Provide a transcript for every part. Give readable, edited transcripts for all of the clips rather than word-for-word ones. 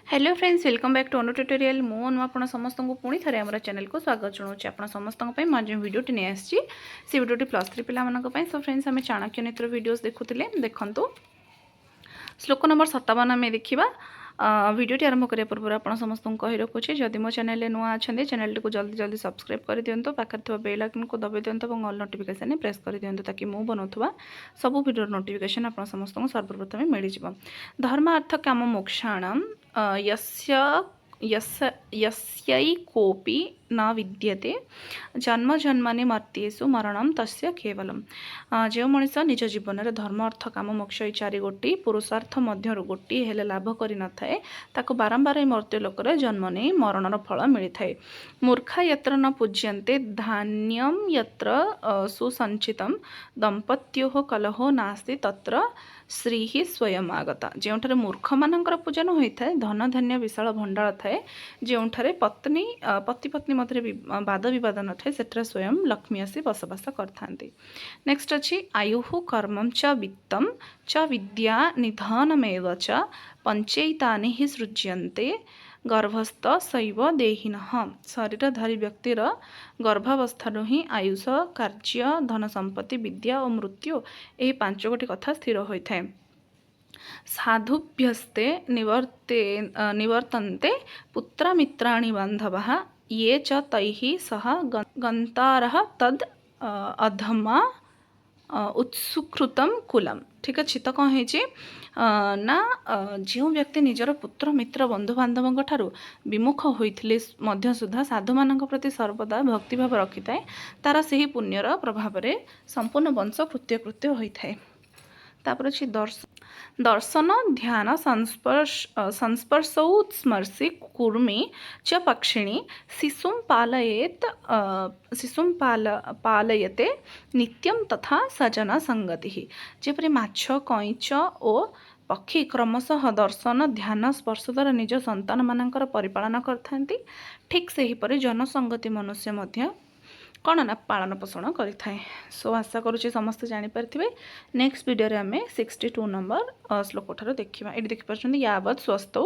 Hello friends welcome back to Anu tutorial मु आपण समस्त को पुणी थे आम चैनल को स्वागत जनाऊँ आप समस्त जो वीडियोटी नहीं आसी से वीडियोटी +3 पिला सो फ्रेंड्स आम चाणक्य नीतिर वीडियोस देखुले देखु श्लोक नंबर 57 आम देखा वीडियोटी आरंभ करने पूर्व आप समस्त को कही रखुच्छे जदि मो चैनल नुआ अच्छा चैनल को जल्दी जल्दी सब्सक्राइब कर दिंतु पाखे बेल आइकन को दबाई दिंतु और ऑल नोटिफिकेशन प्रेस कर दिंतु ताकि मु बनाऊा सब वीडियो नोटिफिकेशन आप समस्त को सर्वप्रथम मिल जाए। धर्म अर्थ काम मोक्षाणाम यस्यैकोऽपि न विद्यते जन्म जन्मानि मर्त्येषु मरणं तस्य केवलम। जो मनीष निज जीवन में धर्म अर्थ काम मोक्ष ई चारि गोटी पुरुषार्थ मध्य गोटी हेले लाभ कर न थाए ताको बारंबार मर्त्य लोकर जन्म नहीं मरणर फल मिलता है। मूर्खा यत्र न पूज्यन्ते धान्यम यत्र सुसंचितम दंपत्यो कलहो नास्ति तत्र श्री ही स्वयं आगता। जो मूर्ख मानकर पूजन होता है धन धान्य विशाल भंडार थाए जो पत्नी पति पत्नी मध्य वाद बद न थाए से स्वयं लक्ष्मी आसी बसवास करते। नेक्स्ट अच्छी आयु कर्म च वित्तम च विद्या निधनमेव च पंचैतानि ही सृज्यन्ते गर्भस्थ शैव देहिन। शरीरधारी व्यक्तिर गर्भावस्था ही आयुष कार्य धन संपत्ति विद्या और मृत्यु यही 5 गोटी कथा स्थिर होता है। साधुभ्यस्ते निवर्तन्ते पुत्र मित्राणि बांधवः ये च तैः सह गन्तारः तद अधमा उत्सुकृतम कुलम। ठीक अच्छे तो कौन है ना जो व्यक्ति निजर पुत्र मित्र बंधु बांधवों ठारू विमुख होते सुधा साधु मान प्रति सर्वदा भक्तिभाव रखि थाए तार से पुण्यर प्रभाव में संपूर्ण वंश कृत्यकृत्य होता है। तापर अच्छी दर्शन ध्यान संस्पर्शौ स्मर्शि कुर्मी च पक्षिणी शिशुं पालयते नित्यम तथा सजना संगति। जेपरि माछ कईच और पक्षी क्रमशः दर्शन ध्यान स्पर्श द्वारा निज संतान मानकर परिपालन करथांती ठीक से हीपरि जनसंगति मनुष्य मध्य कौन ना पालन पोषण करें। सो आशा करुँचे समस्त जानीपारे। नेक्स्ट वीडियो आम 62 नंबर श्लोक ठार देखा ये देखिपुर यावत् स्वस्थ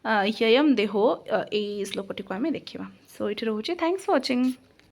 ह्ययम देहो यही श्लोकटी को आम देखा। सो ये रोचे थैंक्स फॉर वाचिंग।